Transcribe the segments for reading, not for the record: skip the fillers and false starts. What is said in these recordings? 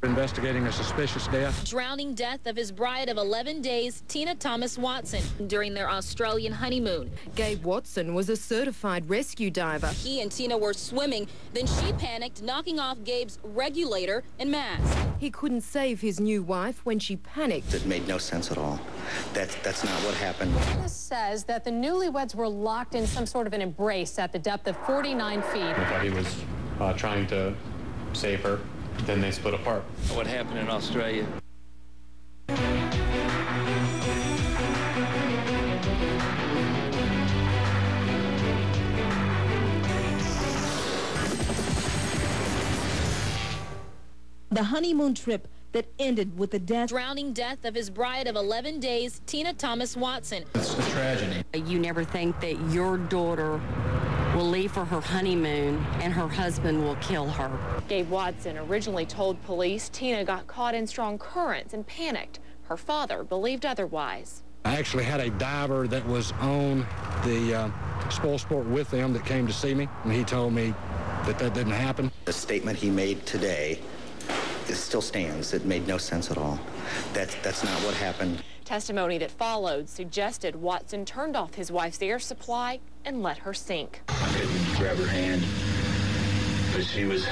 Investigating a suspicious death. Drowning death of his bride of 11 days, Tina Thomas Watson, during their Australian honeymoon. Gabe Watson was a certified rescue diver. He and Tina were swimming, then she panicked, knocking off Gabe's regulator and mask. He couldn't save his new wife when she panicked. It made no sense at all. That's not what happened. Witness says that the newlyweds were locked in some sort of an embrace at the depth of 49 feet. I thought he was trying to save her. Then they split apart. What happened in Australia? The honeymoon trip that ended with the death. Drowning death of his bride of 11 days, Tina Thomas Watson. It's a tragedy. You never think that your daughter will leave for her honeymoon and her husband will kill her. Gabe Watson originally told police Tina got caught in strong currents and panicked. Her father believed otherwise. I actually had a diver that was on the spoil sport with them that came to see me, and he told me that that didn't happen. The statement he made today, it still stands. It made no sense at all. That's not what happened. Testimony that followed suggested Watson turned off his wife's air supply and let her sink. I couldn't grab her hand, but she was,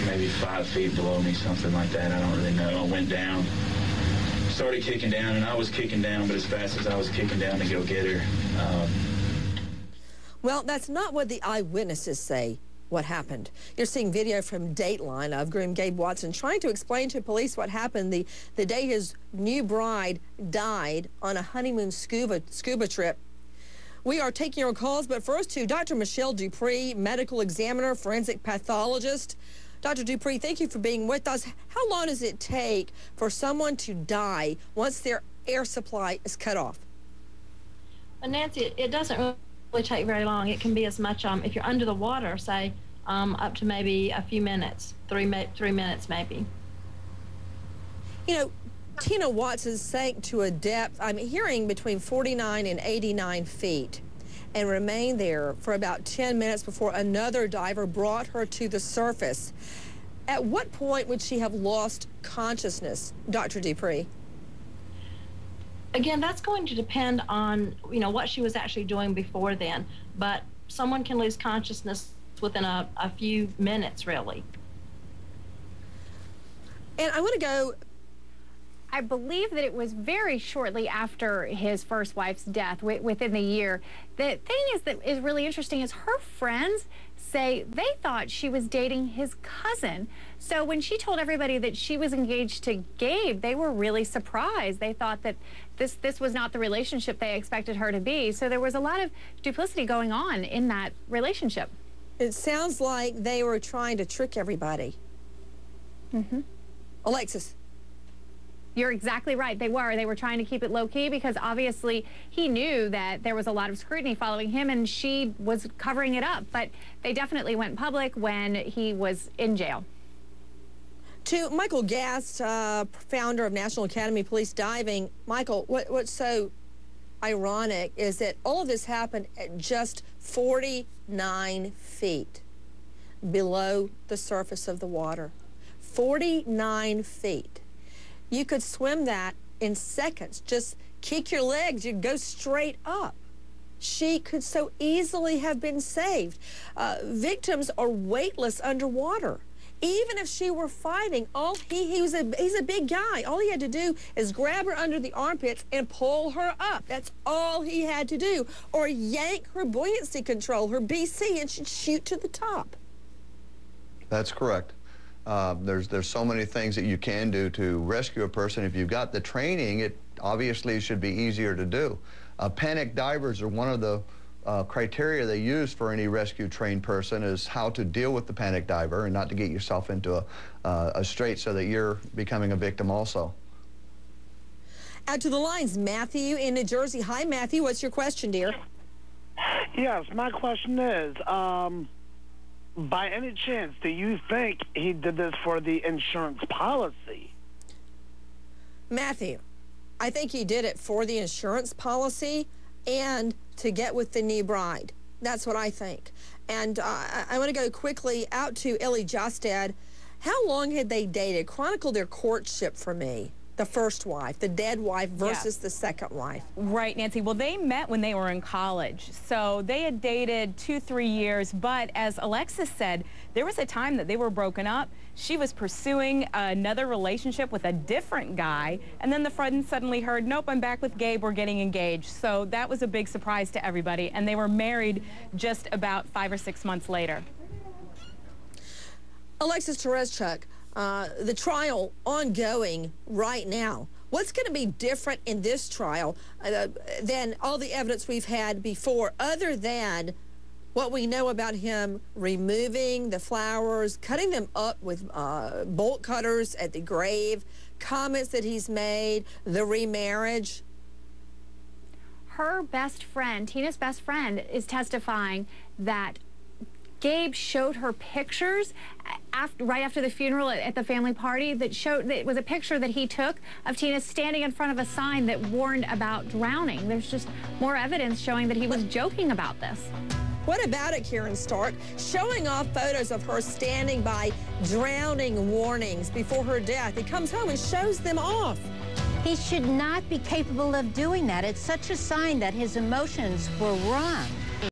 maybe 5 feet below me, something like that. I don't really know. I went down, started kicking down, and I was kicking down, but as fast as I was kicking down to go get her. Well, that's not what the eyewitnesses say what happened. You're seeing video from Dateline of groom Gabe Watson trying to explain to police what happened the day his new bride died on a honeymoon scuba trip. We are taking your calls, but first to Dr. Michelle Dupree, medical examiner, forensic pathologist. Dr. Dupree, thank you for being with us. How long does it take for someone to die once their air supply is cut off? Well, Nancy, it doesn't really take very long. It can be as much, if you're under the water, say, up to maybe a few minutes, 3 minutes maybe. You know, Tina Watson sank to a depth, I'm hearing, between 49 and 89 feet and remained there for about 10 minutes before another diver brought her to the surface. At what point would she have lost consciousness, Dr. Dupree? Again, that's going to depend on, what she was actually doing before then. But someone can lose consciousness within a few minutes, really. And I want to go... I believe that it was very shortly after his first wife's death, within the year. The thing that is really interesting is her friends say they thought she was dating his cousin. So when she told everybody that she was engaged to Gabe, they were really surprised. They thought that this was not the relationship they expected her to be. So there was a lot of duplicity going on in that relationship. It sounds like they were trying to trick everybody. Mm-hmm. Alexis. You're exactly right. They were trying to keep it low-key because obviously he knew that there was a lot of scrutiny following him and she was covering it up. But they definitely went public when he was in jail. To Michael Gast, founder of National Academy of Police Diving. Michael, what's so ironic is that all of this happened at just 49 feet below the surface of the water. 49 feet. You could swim that in seconds. Just kick your legs, you'd go straight up. She could so easily have been saved. Victims are weightless underwater. Even if she were fighting, he's a big guy. All he had to do is grab her under the armpits and pull her up. That's all he had to do. Or yank her buoyancy control, her BC, and she'd shoot to the top. That's correct. There's so many things that you can do to rescue a person. If you've got the training, it obviously should be easier to do. Panic divers are one of the criteria they use for any rescue trained person is how to deal with the panic diver and not to get yourself into a strait so that you're becoming a victim also. Out to the lines, Matthew in New Jersey. Hi, Matthew. What's your question, dear? Yes, my question is, by any chance, do you think he did this for the insurance policy? Matthew, I think he did it for the insurance policy and to get with the new bride. That's what I think. And I want to go quickly out to Ellie Jostad. How long had they dated? Chronicle their courtship for me. The first wife, the dead wife versus the second wife. Right, Nancy. Well, they met when they were in college. So they had dated 2-3 years. But as Alexis said, there was a time that they were broken up. She was pursuing another relationship with a different guy. And then the friend suddenly heard, nope, I'm back with Gabe. We're getting engaged. So that was a big surprise to everybody. And they were married just about 5 or 6 months later. Alexis Tereszczuk, the trial ongoing right now. What's going to be different in this trial than all the evidence we've had before, other than what we know about him removing the flowers, cutting them up with bolt cutters at the grave, comments that he's made, the remarriage? Her best friend, Tina's best friend, is testifying that Gabe showed her pictures right after the funeral at the family party that was a picture that he took of Tina standing in front of a sign that warned about drowning. There's just more evidence showing that he was joking about this. What about it, Karen Stark? Showing off photos of her standing by drowning warnings before her death. He comes home and shows them off. He should not be capable of doing that. It's such a sign that his emotions were wrong.